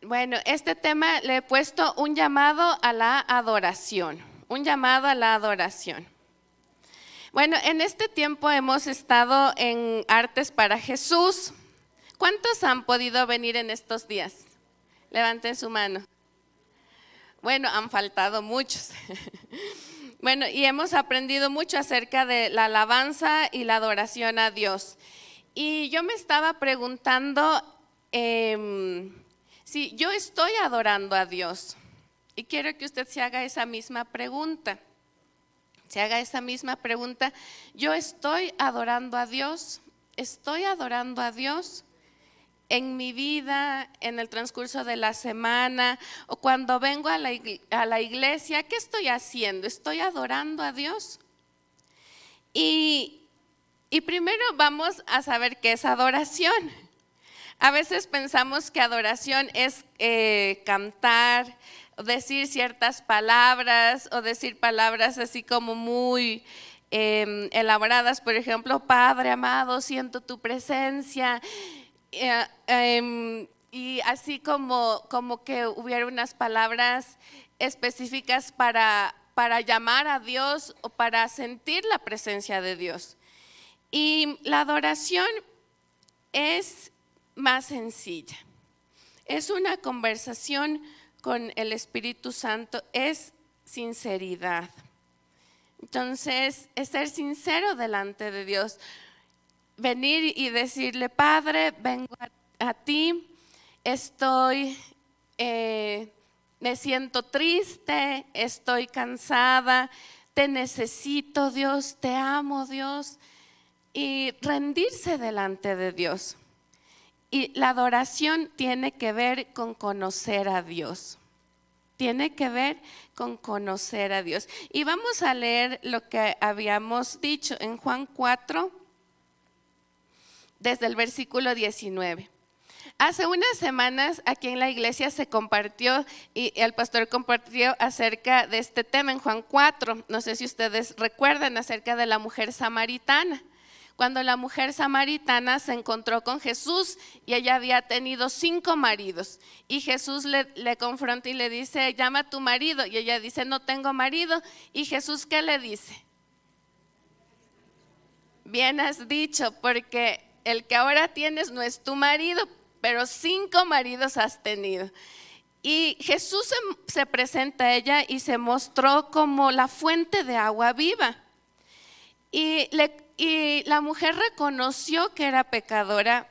Bueno, este tema le he puesto un llamado a la adoración, un llamado a la adoración. Bueno, en este tiempo hemos estado en Artes para Jesús. ¿Cuántos han podido venir en estos días? Levanten su mano. Bueno, han faltado muchos. Bueno, y hemos aprendido mucho acerca de la alabanza y la adoración a Dios. Y yo me estaba preguntando si yo estoy adorando a Dios. Y quiero que usted se haga esa misma pregunta. Se haga esa misma pregunta. ¿Yo estoy adorando a Dios? ¿Estoy adorando a Dios en mi vida, en el transcurso de la semana o cuando vengo a la iglesia? ¿Qué estoy haciendo? ¿Estoy adorando a Dios? Y primero vamos a saber qué es adoración. A veces pensamos que adoración es cantar, decir ciertas palabras o decir palabras así como muy elaboradas. Por ejemplo, Padre amado, siento tu presencia. Y así como que hubiera unas palabras específicas para llamar a Dios o para sentir la presencia de Dios. Y la adoración es más sencilla. Es una conversación con el Espíritu Santo, es sinceridad. Entonces, es ser sincero delante de Dios. Venir y decirle: Padre, vengo a ti, me siento triste, estoy cansada, te necesito, Dios, te amo, Dios. Y rendirse delante de Dios. Y la adoración tiene que ver con conocer a Dios. Tiene que ver con conocer a Dios. Y vamos a leer lo que habíamos dicho en Juan 4, desde el versículo 19. Hace unas semanas aquí en la iglesia se compartió y el pastor compartió acerca de este tema en Juan 4. No sé si ustedes recuerdan acerca de la mujer samaritana. Cuando la mujer samaritana se encontró con Jesús y ella había tenido 5 maridos y Jesús le confronta y le dice: llama a tu marido, y ella dice: no tengo marido. Y Jesús, ¿qué le dice? Bien has dicho, porque el que ahora tienes no es tu marido, pero 5 maridos has tenido. Y Jesús se presenta a ella y se mostró como la fuente de agua viva. Y la mujer reconoció que era pecadora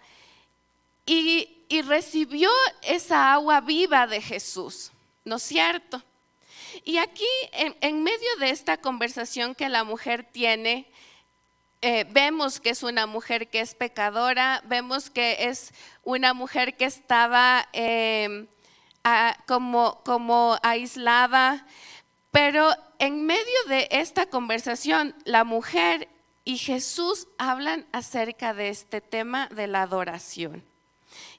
y recibió esa agua viva de Jesús, ¿no es cierto? Y aquí en medio de esta conversación que la mujer tiene, vemos que es una mujer que es pecadora, vemos que es una mujer que estaba como aislada. Pero en medio de esta conversación, la mujer y Jesús hablan acerca de este tema de la adoración.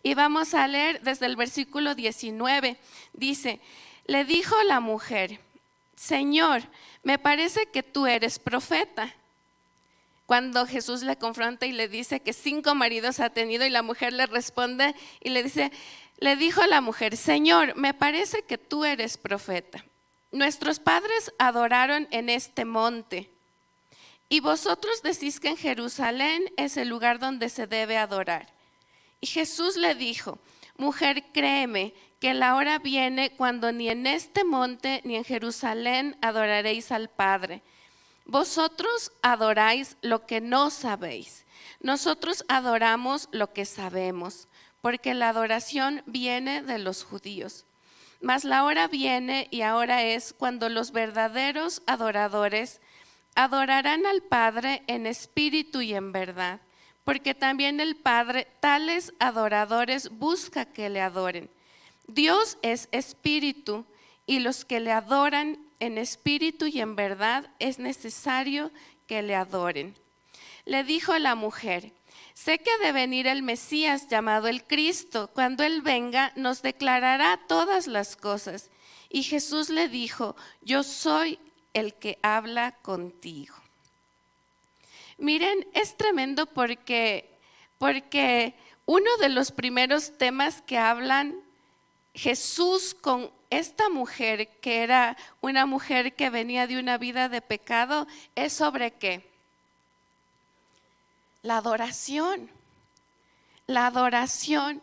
Y vamos a leer desde el versículo 19. Dice: le dijo la mujer: Señor, me parece que tú eres profeta. Cuando Jesús le confronta y le dice que 5 maridos ha tenido, y la mujer le responde y le dice: le dijo la mujer: Señor, me parece que tú eres profeta. Nuestros padres adoraron en este monte, y vosotros decís que en Jerusalén es el lugar donde se debe adorar. Y Jesús le dijo: mujer, créeme que la hora viene cuando ni en este monte ni en Jerusalén adoraréis al Padre. Vosotros adoráis lo que no sabéis. Nosotros adoramos lo que sabemos, porque la adoración viene de los judíos. Mas la hora viene, y ahora es, cuando los verdaderos adoradores adorarán al Padre en espíritu y en verdad, porque también el Padre tales adoradores busca que le adoren. Dios es espíritu, y los que le adoran en espíritu y en verdad es necesario que le adoren. Le dijo la mujer: sé que ha de venir el Mesías llamado el Cristo. Cuando Él venga, nos declarará todas las cosas. Y Jesús le dijo: yo soy el que habla contigo. Miren, es tremendo porque uno de los primeros temas que hablan Jesús con esta mujer, que era una mujer que venía de una vida de pecado, es sobre qué? La adoración. La adoración.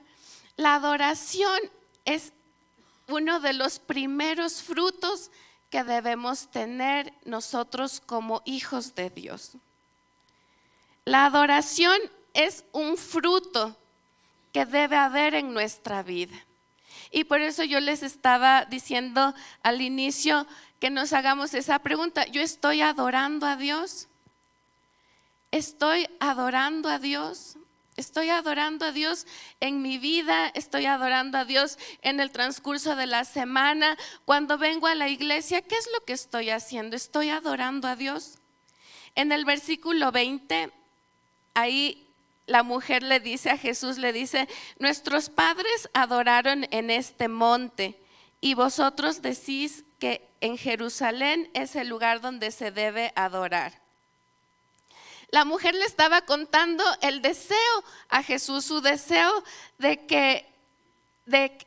La adoración es uno de los primeros frutos que debemos tener nosotros como hijos de Dios. La adoración es un fruto que debe haber en nuestra vida. Y por eso yo les estaba diciendo al inicio que nos hagamos esa pregunta. ¿Yo estoy adorando a Dios? ¿Estoy adorando a Dios? ¿Estoy adorando a Dios en mi vida? ¿Estoy adorando a Dios en el transcurso de la semana? Cuando vengo a la iglesia, ¿qué es lo que estoy haciendo? ¿Estoy adorando a Dios? En el versículo 20, ahí la mujer le dice a Jesús, le dice: nuestros padres adoraron en este monte y vosotros decís que en Jerusalén es el lugar donde se debe adorar. La mujer le estaba contando el deseo a Jesús, su deseo de que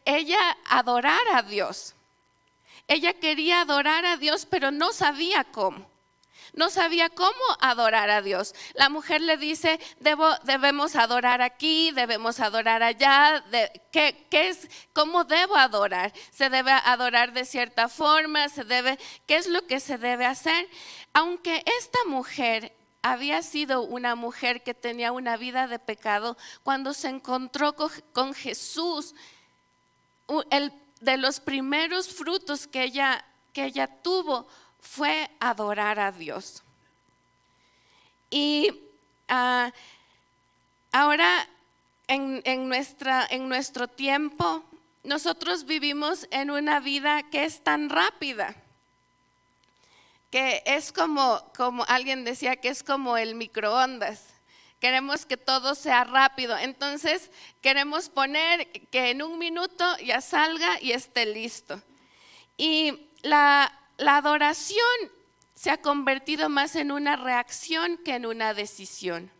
ella adorara a Dios. Ella quería adorar a Dios, pero no sabía cómo. No sabía cómo adorar a Dios. La mujer le dice: debemos adorar aquí, debemos adorar allá. ¿Cómo debo adorar? ¿Se debe adorar de cierta forma? ¿Qué es lo que se debe hacer? Aunque esta mujer había sido una mujer que tenía una vida de pecado, cuando se encontró con Jesús, de los primeros frutos que ella tuvo fue adorar a Dios. Y ahora en nuestro tiempo, nosotros vivimos en una vida que es tan rápida, que es como alguien decía, que es como el microondas. Queremos que todo sea rápido, entonces queremos poner que en un minuto ya salga y esté listo. Y la adoración se ha convertido más en una reacción que en una decisión,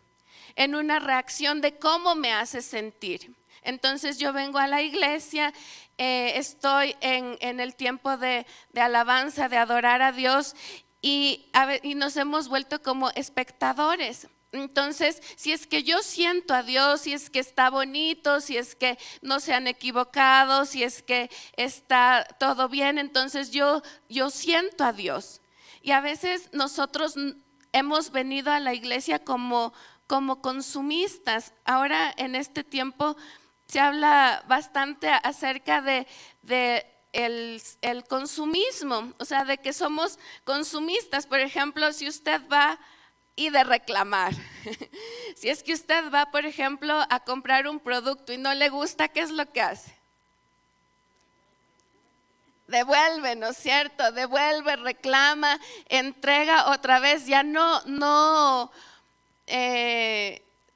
en una reacción de cómo me hace sentir. Entonces yo vengo a la iglesia, estoy en el tiempo de alabanza, de adorar a Dios, y nos hemos vuelto como espectadores. Entonces, si es que yo siento a Dios, si es que está bonito, si es que no se han equivocado, si es que está todo bien, entonces yo siento a Dios. Y a veces nosotros hemos venido a la iglesia como consumistas. Ahora en este tiempo se habla bastante acerca de el consumismo, o sea, de que somos consumistas. Por ejemplo, si usted va y de reclamar. Si es que usted va, por ejemplo, a comprar un producto y no le gusta, ¿qué es lo que hace? Devuelve, ¿no es cierto? Devuelve, reclama, entrega otra vez. Ya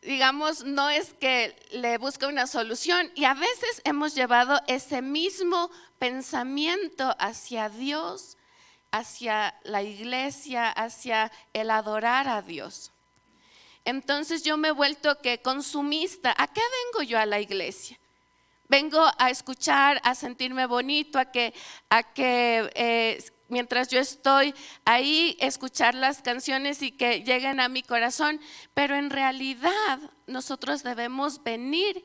digamos, no es que le busca una solución. Y a veces hemos llevado ese mismo pensamiento hacia Dios, hacia la iglesia, hacia el adorar a Dios. Entonces yo me he vuelto consumista. ¿A qué vengo yo a la iglesia? Vengo a escuchar, a sentirme bonito, a que mientras yo estoy ahí, escuchar las canciones y que lleguen a mi corazón. Pero en realidad nosotros debemos venir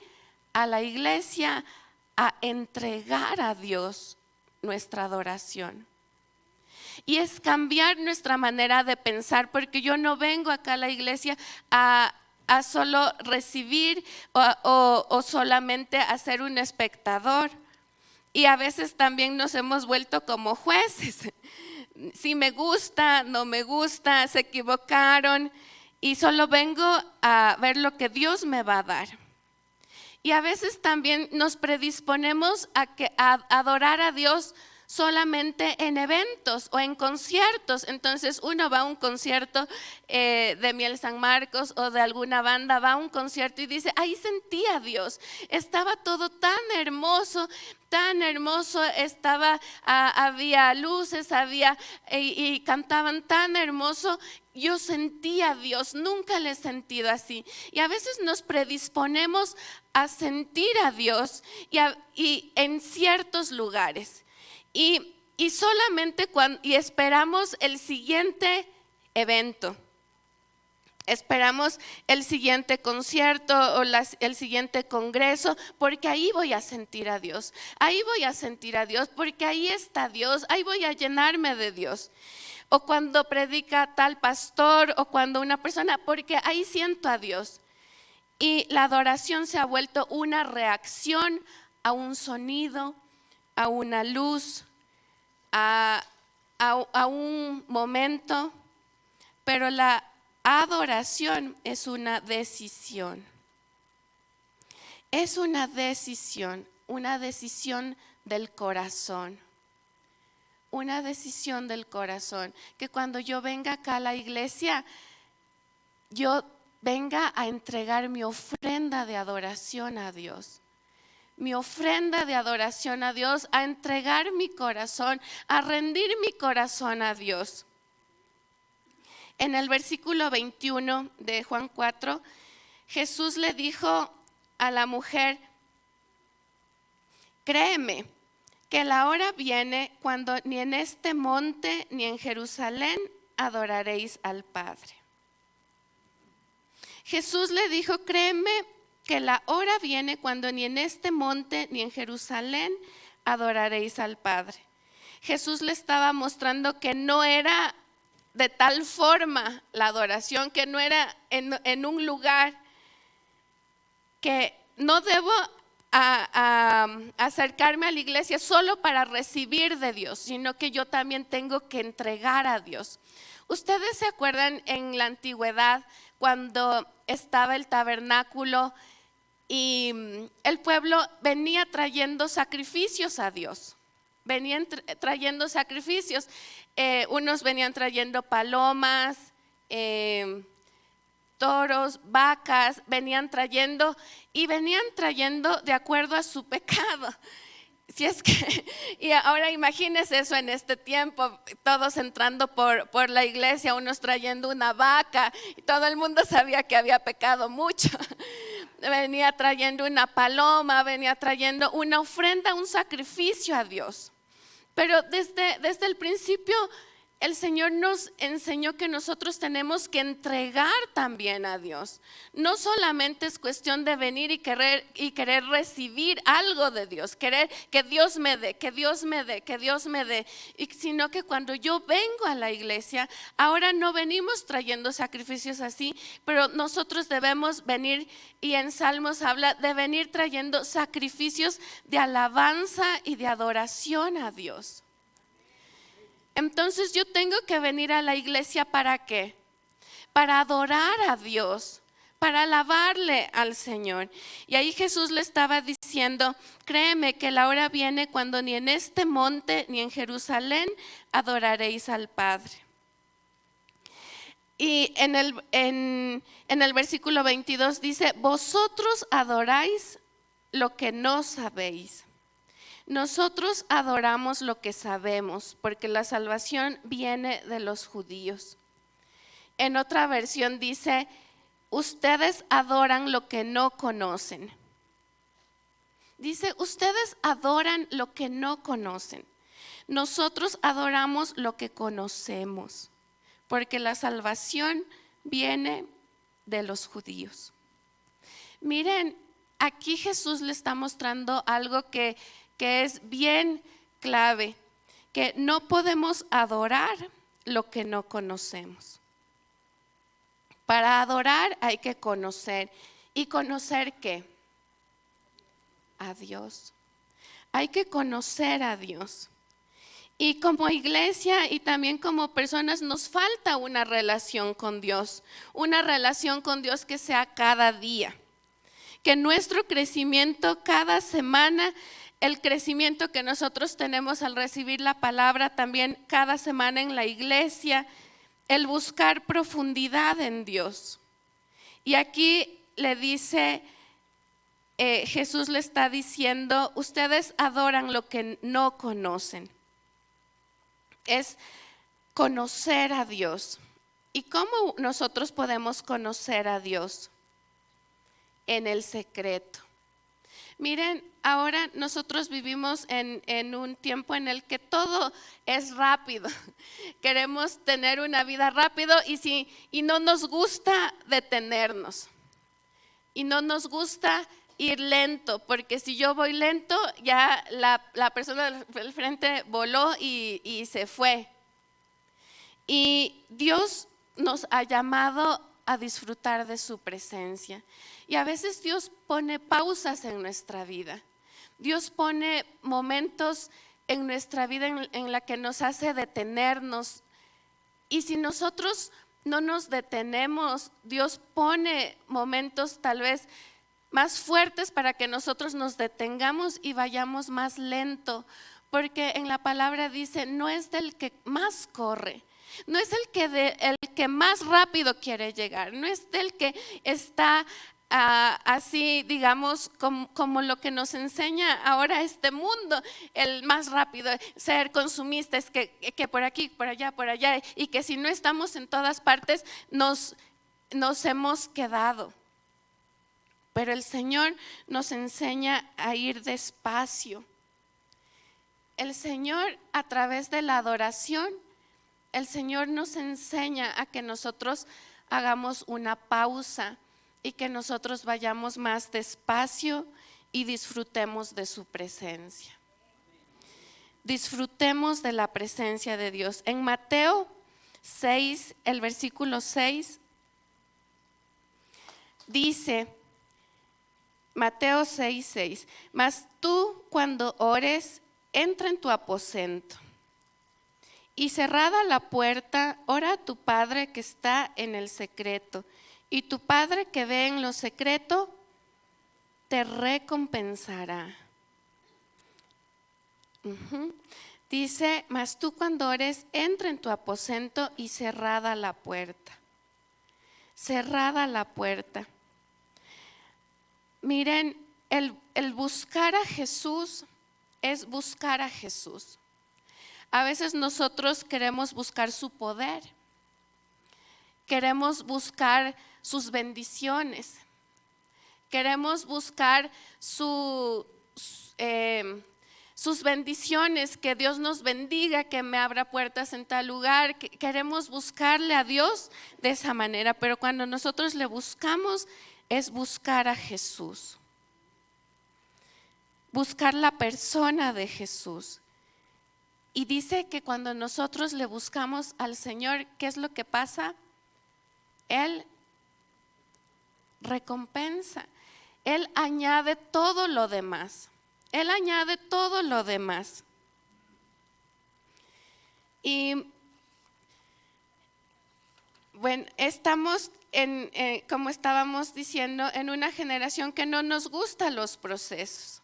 a la iglesia a entregar a Dios nuestra adoración. Y es cambiar nuestra manera de pensar, porque yo no vengo acá a la iglesia a solo recibir o solamente a ser un espectador. Y a veces también nos hemos vuelto como jueces. Si me gusta, no me gusta, se equivocaron, y solo vengo a ver lo que Dios me va a dar. Y a veces también nos predisponemos a adorar a Dios solamente en eventos o en conciertos. Entonces uno va a un concierto de Miel San Marcos o de alguna banda, va a un concierto y dice, ahí sentí a Dios, estaba todo tan hermoso, estaba, había luces, y cantaban tan hermoso. Yo sentí a Dios, nunca le he sentido así. Y a veces nos predisponemos a sentir a Dios y en ciertos lugares. Y solamente y esperamos el siguiente evento. Esperamos el siguiente concierto o el siguiente congreso, porque ahí voy a sentir a Dios. Ahí voy a sentir a Dios, porque ahí está Dios. Ahí voy a llenarme de Dios. O cuando predica tal pastor o cuando una persona, porque ahí siento a Dios. Y la adoración se ha vuelto una reacción a un sonido, a una luz, a un momento, pero la adoración es una decisión. Es una decisión del corazón. Una decisión del corazón, que cuando yo venga acá a la iglesia, yo venga a entregar mi ofrenda de adoración a Dios. Mi ofrenda de adoración a Dios, a entregar mi corazón, a rendir mi corazón a Dios. En el versículo 21 de Juan 4, Jesús le dijo a la mujer, créeme que la hora viene cuando ni en este monte ni en Jerusalén adoraréis al Padre. Jesús le dijo, créeme que la hora viene cuando ni en este monte ni en Jerusalén adoraréis al Padre. Jesús le estaba mostrando que no era de tal forma la adoración, que no era en un lugar, que no debo a acercarme a la iglesia solo para recibir de Dios, sino que yo también tengo que entregar a Dios. ¿Ustedes se acuerdan en la antigüedad cuando estaba el tabernáculo y el pueblo venía trayendo sacrificios a Dios? Venían trayendo sacrificios, unos venían trayendo palomas, toros, vacas, venían trayendo de acuerdo a su pecado. Si es que, y ahora imagínense eso en este tiempo, todos entrando por la iglesia, unos trayendo una vaca, y todo el mundo sabía que había pecado mucho. Venía trayendo una paloma, venía trayendo una ofrenda, un sacrificio a Dios. Pero desde el principio el Señor nos enseñó que nosotros tenemos que entregar también a Dios. No solamente es cuestión de venir y querer recibir algo de Dios, querer que Dios me dé, sino que cuando yo vengo a la iglesia, ahora no venimos trayendo sacrificios así, pero nosotros debemos venir, y en Salmos habla de venir trayendo sacrificios de alabanza y de adoración a Dios. Entonces yo tengo que venir a la iglesia, ¿para qué? Para adorar a Dios, para alabarle al Señor. Y ahí Jesús le estaba diciendo, créeme que la hora viene cuando ni en este monte ni en Jerusalén adoraréis al Padre. Y en el versículo 22 dice, vosotros adoráis lo que no sabéis. Nosotros adoramos lo que sabemos, porque la salvación viene de los judíos. En otra versión dice, ustedes adoran lo que no conocen. Dice, ustedes adoran lo que no conocen. Nosotros adoramos lo que conocemos, porque la salvación viene de los judíos. Miren, aquí Jesús le está mostrando algo que es bien clave, que no podemos adorar lo que no conocemos. Para adorar hay que conocer. ¿Y conocer qué? A Dios. Hay que conocer a Dios. Y como iglesia y también como personas nos falta una relación con Dios que sea cada día. Que nuestro crecimiento cada semana el crecimiento que nosotros tenemos al recibir la palabra también cada semana en la iglesia, el buscar profundidad en Dios. Y aquí le dice, Jesús le está diciendo, ustedes adoran lo que no conocen. Es conocer a Dios. ¿Y cómo nosotros podemos conocer a Dios? En el secreto. Miren, ahora nosotros vivimos en un tiempo en el que todo es rápido. Queremos tener una vida rápido y no nos gusta detenernos. Y no nos gusta ir lento, porque si yo voy lento, ya la persona del frente voló y se fue. Y Dios nos ha llamado a disfrutar de su presencia. Y a veces Dios pone pausas en nuestra vida. Dios pone momentos en nuestra vida en la que nos hace detenernos. Y si nosotros no nos detenemos, Dios pone momentos tal vez más fuertes para que nosotros nos detengamos y vayamos más lento. Porque en la palabra dice, no es del que más corre, no es el que más rápido quiere llegar, no es del que está así, digamos, como lo que nos enseña ahora este mundo, el más rápido, ser consumistas, que por aquí, por allá, y que si no estamos en todas partes, nos hemos quedado. Pero el Señor nos enseña a ir despacio. El Señor, a través de la adoración, el Señor nos enseña a que nosotros hagamos una pausa y que nosotros vayamos más despacio y disfrutemos de su presencia. Disfrutemos de la presencia de Dios. En Mateo 6, el versículo 6, dice, Mateo 6:6, mas tú cuando ores, entra en tu aposento y cerrada la puerta, ora a tu Padre que está en el secreto, y tu Padre que ve en lo secreto te recompensará. Dice, mas tú cuando ores, entra en tu aposento y cerrada la puerta. Cerrada la puerta. Miren, el buscar a Jesús es buscar a Jesús. A veces nosotros queremos buscar su poder, queremos buscar sus bendiciones, queremos buscar sus bendiciones, que Dios nos bendiga, que me abra puertas en tal lugar. Queremos buscarle a Dios de esa manera, pero cuando nosotros le buscamos es buscar a Jesús, buscar la persona de Jesús. Y dice que cuando nosotros le buscamos al Señor, ¿qué es lo que pasa? Él recompensa, Él añade todo lo demás. Él añade todo lo demás. Y bueno, estamos como estábamos diciendo, en una generación que no nos gustan los procesos,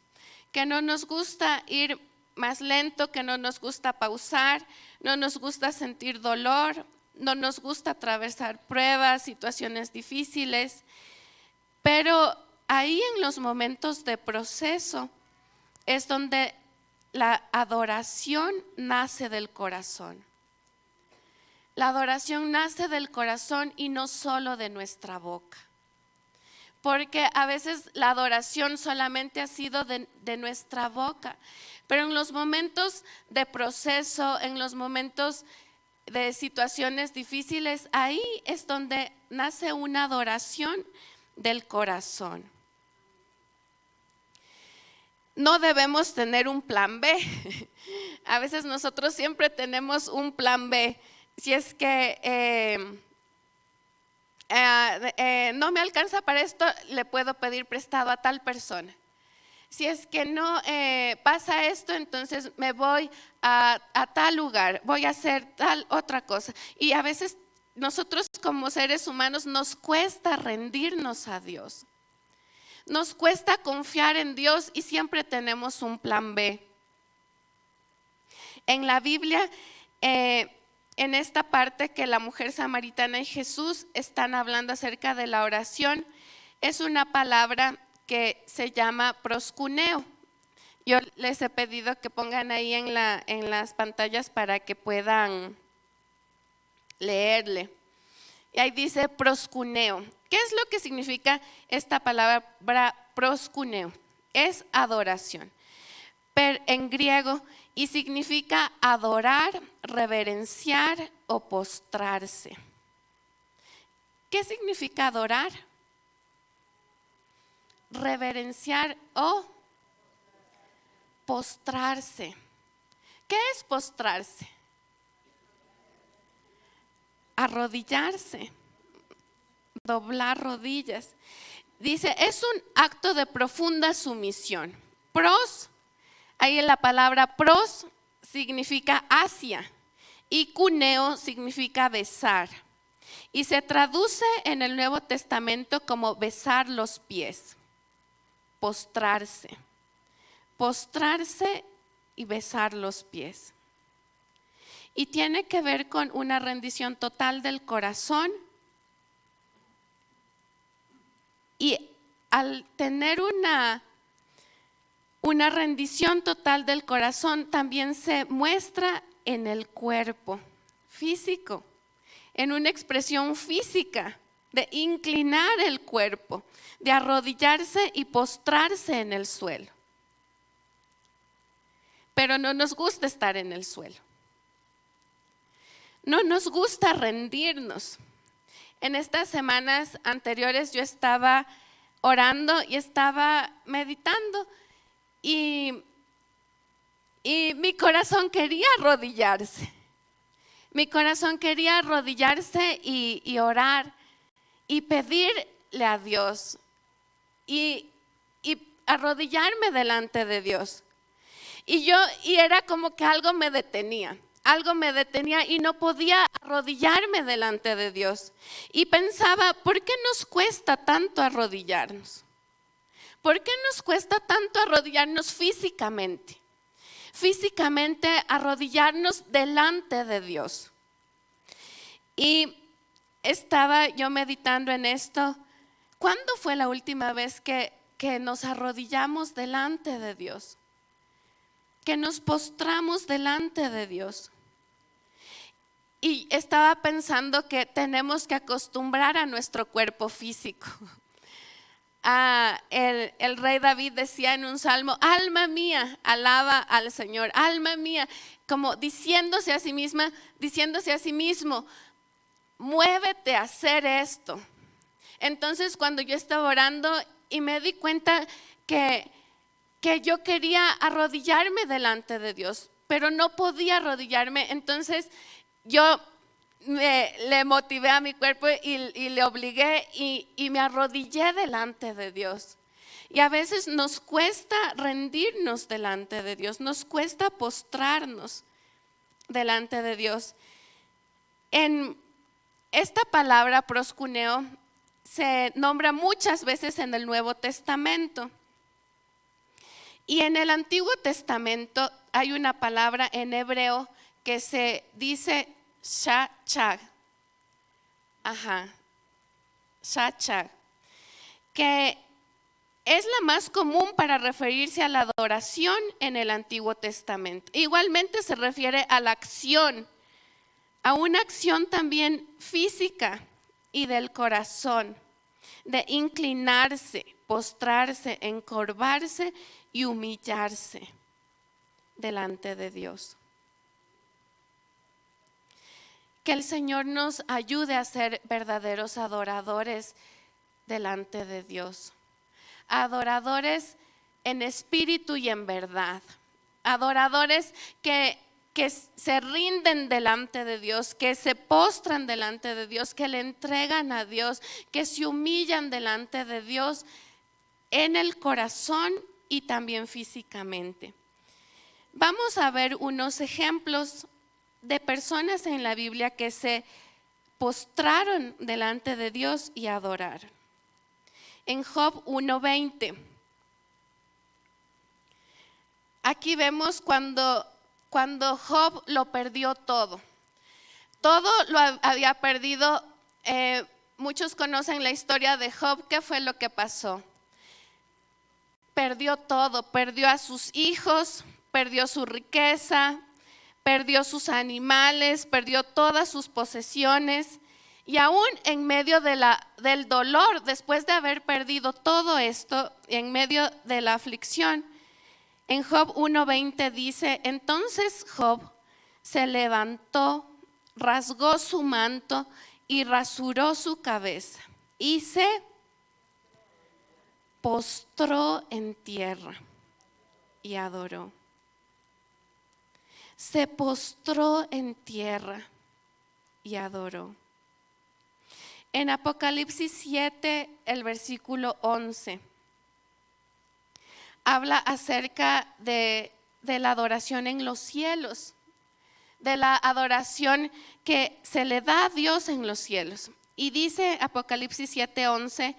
que no nos gusta ir más lento, que no nos gusta pausar, no nos gusta sentir dolor, no nos gusta atravesar pruebas, situaciones difíciles. Pero ahí en los momentos de proceso es donde la adoración nace del corazón. La adoración nace del corazón y no solo de nuestra boca. Porque a veces la adoración solamente ha sido de nuestra boca. Pero en los momentos de proceso, en los momentos de situaciones difíciles, ahí es donde nace una adoración del corazón. No debemos tener un plan B. A veces nosotros siempre tenemos un plan B. Si es que no me alcanza para esto, le puedo pedir prestado a tal persona. Si es que no pasa esto, entonces me voy a tal lugar, voy a hacer tal otra cosa. Y a veces nosotros como seres humanos nos cuesta rendirnos a Dios. Nos cuesta confiar en Dios y siempre tenemos un plan B. En la Biblia, en esta parte que la mujer samaritana y Jesús están hablando acerca de la oración, es una palabra que se llama proscuneo. Yo les he pedido que pongan ahí en las pantallas para que puedan leerle. Y ahí dice proscuneo. ¿Qué es lo que significa esta palabra proscuneo? Es adoración, pero en griego, y significa adorar, reverenciar o postrarse. ¿Qué significa adorar? Reverenciar o postrarse. ¿Qué es postrarse? Arrodillarse, doblar rodillas. Dice, es un acto de profunda sumisión. Pros, ahí en la palabra pros significa hacia y cuneo significa besar. Y se traduce en el Nuevo Testamento como besar los pies, postrarse y besar los pies. Y tiene que ver con una rendición total del corazón. Y al tener una rendición total del corazón, también se muestra en el cuerpo físico, en una expresión física de inclinar el cuerpo, de arrodillarse y postrarse en el suelo. Pero no nos gusta estar en el suelo. No nos gusta rendirnos. En estas semanas anteriores yo estaba orando y estaba meditando y mi corazón quería arrodillarse. Mi corazón quería arrodillarse y orar y pedirle a Dios y arrodillarme delante de Dios. Y era como que algo me detenía y no podía arrodillarme delante de Dios. Y pensaba, ¿por qué nos cuesta tanto arrodillarnos? ¿Por qué nos cuesta tanto arrodillarnos físicamente? Físicamente arrodillarnos delante de Dios. Y estaba yo meditando en esto. ¿Cuándo fue la última vez que nos arrodillamos delante de Dios? Que nos postramos delante de Dios. Y estaba pensando que tenemos que acostumbrar a nuestro cuerpo físico. El rey David decía en un salmo, alma mía, alaba al Señor, alma mía, como diciéndose a sí mismo, muévete a hacer esto. Entonces cuando yo estaba orando y me di cuenta que yo quería arrodillarme delante de Dios, pero no podía arrodillarme. Entonces yo le motivé a mi cuerpo y le obligué y me arrodillé delante de Dios. Y a veces nos cuesta rendirnos delante de Dios, nos cuesta postrarnos delante de Dios. En esta palabra proscuneo se nombra muchas veces en el Nuevo Testamento. Y en el Antiguo Testamento hay una palabra en hebreo que se dice shachag. Shachag. Que es la más común para referirse a la adoración en el Antiguo Testamento. Igualmente se refiere a la acción, a una acción también física y del corazón, de inclinarse, postrarse, encorvarse y humillarse delante de Dios. Que el Señor nos ayude a ser verdaderos adoradores delante de Dios. Adoradores en espíritu y en verdad. Adoradores que se rinden delante de Dios, que se postran delante de Dios, que le entregan a Dios, que se humillan delante de Dios en el corazón y también físicamente. Vamos a ver unos ejemplos de personas en la Biblia que se postraron delante de Dios y adoraron. en Job 1:20. Aquí vemos cuando Job lo perdió todo. Todo lo había perdido. Muchos conocen la historia de Job. ¿Qué fue lo que pasó? Perdió todo, perdió a sus hijos, perdió su riqueza, perdió sus animales, perdió todas sus posesiones. Y aún en medio del dolor, después de haber perdido todo esto, en medio de la aflicción, en Job 1:20 dice: entonces Job se levantó, rasgó su manto y rasuró su cabeza y se postró en tierra y adoró. Se postró en tierra y adoró. En Apocalipsis 7, el versículo 11, habla acerca de la adoración en los cielos, de la adoración que se le da a Dios en los cielos. Y dice Apocalipsis 7:11: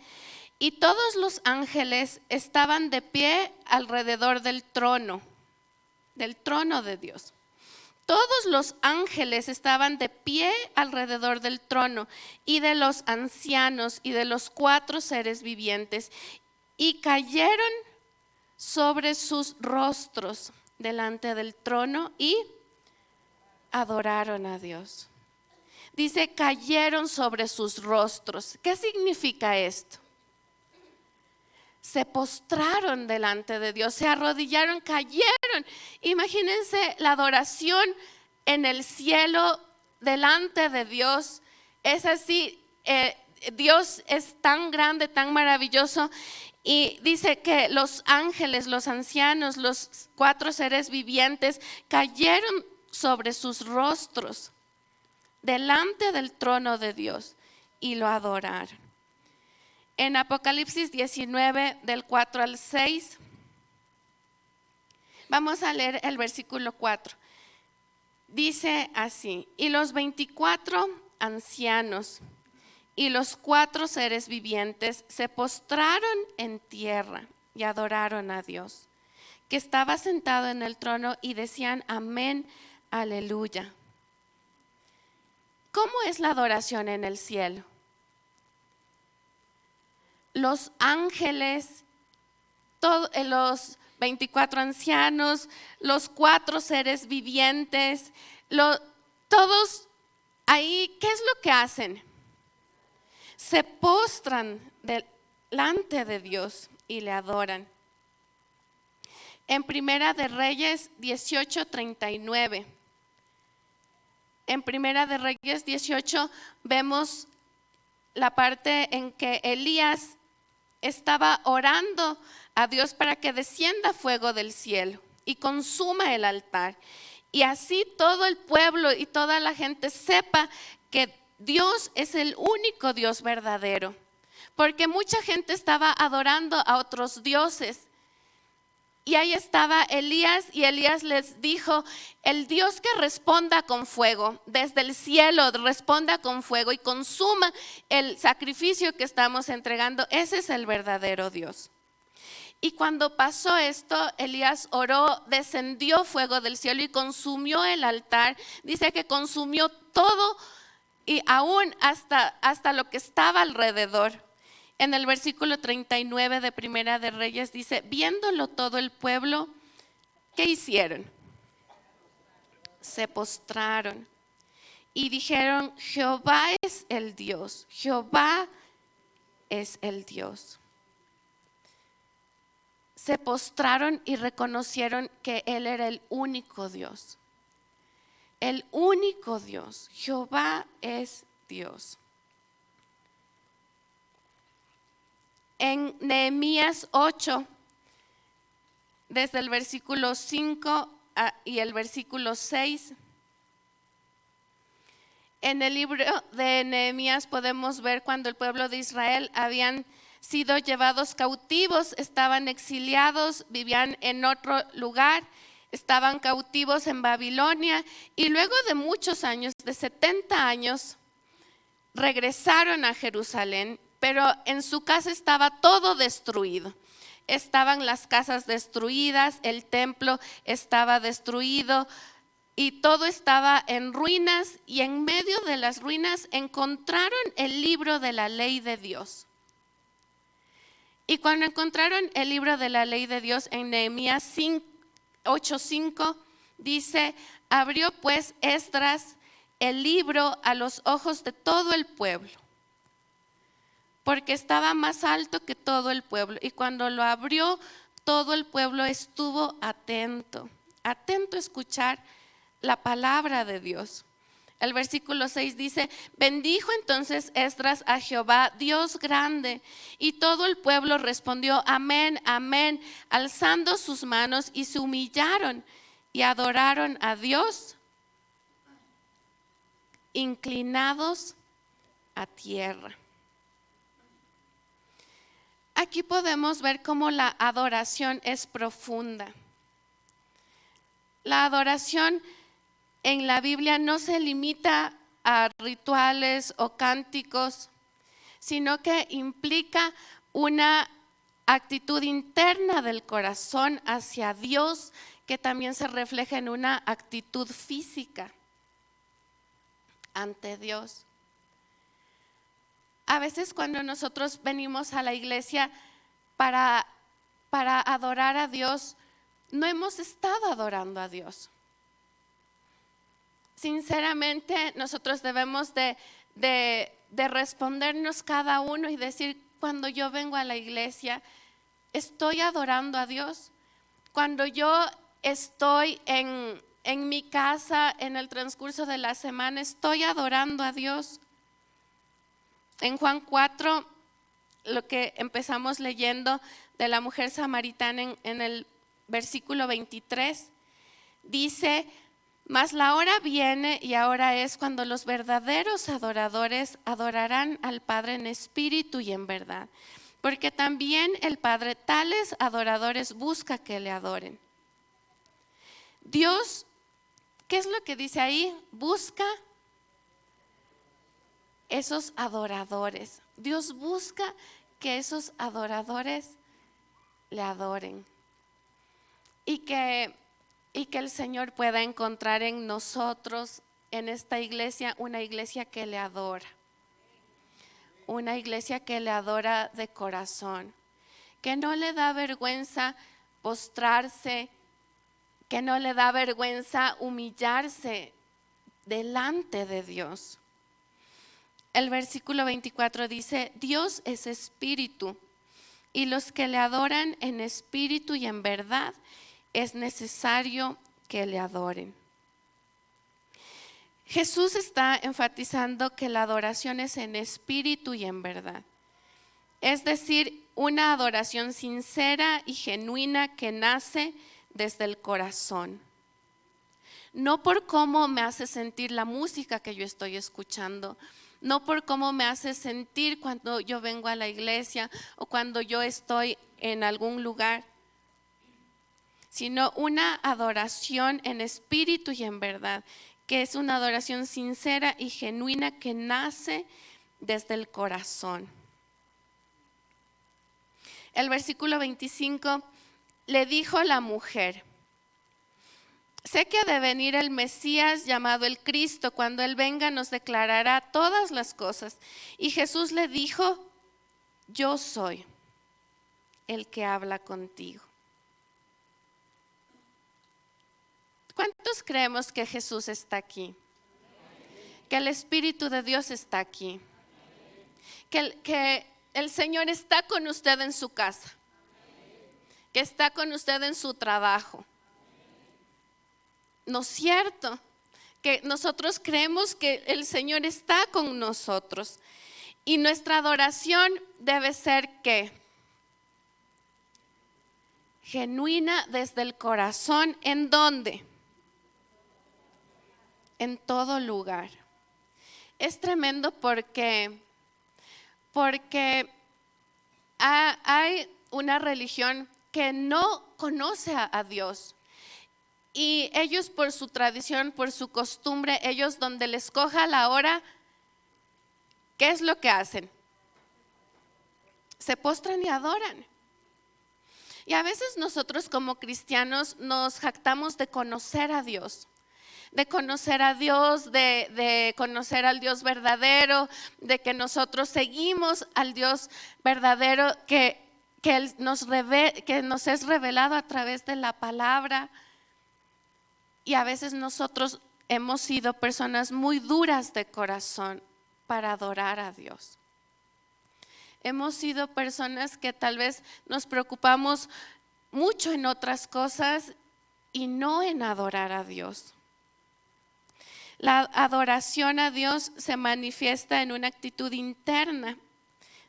y todos los ángeles estaban de pie alrededor del trono de Dios. Todos los ángeles estaban de pie alrededor del trono y de los ancianos y de los 4 seres vivientes, y cayeron sobre sus rostros delante del trono y adoraron a Dios. Dice, cayeron sobre sus rostros. ¿Qué significa esto? Se postraron delante de Dios, se arrodillaron, cayeron. Imagínense la adoración en el cielo delante de Dios. Es así, Dios es tan grande, tan maravilloso. Y dice que los ángeles, los ancianos, los 4 seres vivientes cayeron sobre sus rostros delante del trono de Dios y lo adoraron. En Apocalipsis 19, del 4 al 6, vamos a leer el versículo 4. Dice así: y los 24 ancianos y los 4 seres vivientes se postraron en tierra y adoraron a Dios, que estaba sentado en el trono, y decían: amén, aleluya. ¿Cómo es la adoración en el cielo? Los ángeles, los 24 ancianos, los 4 seres vivientes, todos ahí, ¿qué es lo que hacen? Se postran delante de Dios y le adoran. En Primera de Reyes 18:39. En Primera de Reyes 18 vemos la parte en que Elías estaba orando a Dios para que descienda fuego del cielo y consuma el altar. Y así todo el pueblo y toda la gente sepa que Dios es el único Dios verdadero. Porque mucha gente estaba adorando a otros dioses. Y ahí estaba Elías, y Elías les dijo: el Dios que responda con fuego, desde el cielo responda con fuego y consuma el sacrificio que estamos entregando, ese es el verdadero Dios. Y cuando pasó esto, Elías oró, descendió fuego del cielo y consumió el altar. Dice que consumió todo, y aún hasta lo que estaba alrededor. En el versículo 39 de Primera de Reyes dice: viéndolo todo el pueblo, ¿qué hicieron? Se postraron y dijeron: Jehová es el Dios, Jehová es el Dios. Se postraron y reconocieron que Él era el único Dios. El único Dios, Jehová es Dios. En Nehemías 8, desde el versículo 5 y el versículo 6, en el libro de Nehemías podemos ver cuando el pueblo de Israel habían sido llevados cautivos, estaban exiliados, vivían en otro lugar, estaban cautivos en Babilonia, y luego de muchos años, de 70 años, regresaron a Jerusalén. pero en su casa estaba todo destruido. Estaban las casas destruidas, el templo estaba destruido y todo estaba en ruinas, y en medio de las ruinas encontraron el libro de la ley de Dios. Y cuando encontraron el libro de la ley de Dios en Nehemías 8:5 dice: abrió pues Esdras el libro a los ojos de todo el pueblo, porque estaba más alto que todo el pueblo. Y cuando lo abrió, todo el pueblo estuvo atento a escuchar la palabra de Dios. El versículo 6 dice: bendijo entonces Esdras a Jehová, Dios grande, y todo el pueblo respondió: amén, amén, alzando sus manos, y se humillaron y adoraron a Dios, inclinados a tierra. Aquí podemos ver cómo la adoración es profunda. La adoración en la Biblia no se limita a rituales o cánticos, sino que implica una actitud interna del corazón hacia Dios, que también se refleja en una actitud física ante Dios. A veces cuando nosotros venimos a la iglesia para adorar a Dios, no hemos estado adorando a Dios. Sinceramente, nosotros debemos de respondernos cada uno y decir: cuando yo vengo a la iglesia, ¿estoy adorando a Dios? Cuando yo estoy en mi casa en el transcurso de la semana, ¿estoy adorando a Dios? En Juan 4, lo que empezamos leyendo de la mujer samaritana en el versículo 23, dice: mas la hora viene y ahora es cuando los verdaderos adoradores adorarán al Padre en espíritu y en verdad, porque también el Padre tales adoradores busca que le adoren. Dios, ¿qué es lo que dice ahí? Busca esos adoradores. Dios busca que esos adoradores le adoren, y que el Señor pueda encontrar en nosotros, en esta iglesia, una iglesia que le adora, una iglesia que le adora de corazón, que no le da vergüenza postrarse, que no le da vergüenza humillarse delante de Dios. El versículo 24 dice: Dios es espíritu, y los que le adoran en espíritu y en verdad es necesario que le adoren. Jesús está enfatizando que la adoración es en espíritu y en verdad. Es decir, una adoración sincera y genuina que nace desde el corazón. No por cómo me hace sentir la música que yo estoy escuchando, no por cómo me hace sentir cuando yo vengo a la iglesia o cuando yo estoy en algún lugar, sino una adoración en espíritu y en verdad, que es una adoración sincera y genuina que nace desde el corazón. El versículo 25, le dijo la mujer: sé que ha de venir el Mesías llamado el Cristo. Cuando Él venga nos declarará todas las cosas. Y Jesús le dijo: yo soy el que habla contigo. ¿Cuántos creemos que Jesús está aquí? Que el Espíritu de Dios está aquí. Que el Señor está con usted en su casa. Que está con usted en su trabajo. ¿No es cierto? Que nosotros creemos que el Señor está con nosotros. Y nuestra adoración debe ser ¿qué? Genuina desde el corazón. ¿En dónde? En todo lugar. Es tremendo porque hay una religión que no conoce a Dios. Y ellos, por su tradición, por su costumbre, ellos donde les coja la hora, ¿qué es lo que hacen? se postran y adoran. Y a veces nosotros como cristianos nos jactamos de conocer a Dios, de conocer a Dios, de conocer al Dios verdadero, de que nosotros seguimos al Dios verdadero que nos es revelado a través de la palabra. Y a veces nosotros hemos sido personas muy duras de corazón para adorar a Dios. Hemos sido personas que tal vez nos preocupamos mucho en otras cosas y no en adorar a Dios. La adoración a Dios se manifiesta en una actitud interna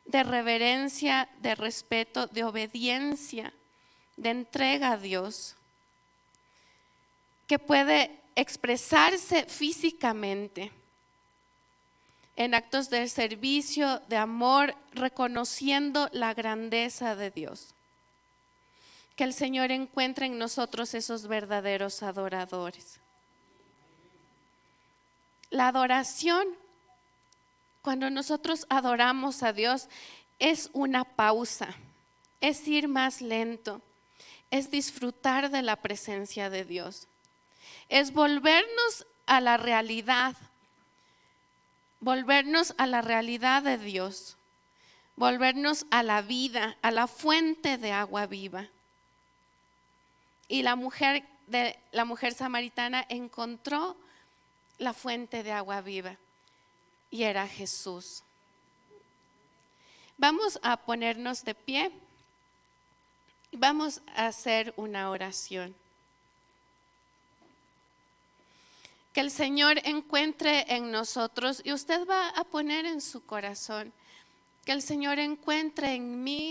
de reverencia, de respeto, de obediencia, de entrega a Dios, que puede expresarse físicamente en actos de servicio, de amor, reconociendo la grandeza de Dios. Que el Señor encuentre en nosotros esos verdaderos adoradores. La adoración, cuando nosotros adoramos a Dios, es una pausa, es ir más lento, es disfrutar de la presencia de Dios, es volvernos a la realidad. Volvernos a la realidad de Dios, volvernos a la vida, a la fuente de agua viva. Y la mujer samaritana encontró la fuente de agua viva y era Jesús. Vamos a ponernos de pie y vamos a hacer una oración. Que el Señor encuentre en nosotros, y usted va a poner en su corazón, que el Señor encuentre en mí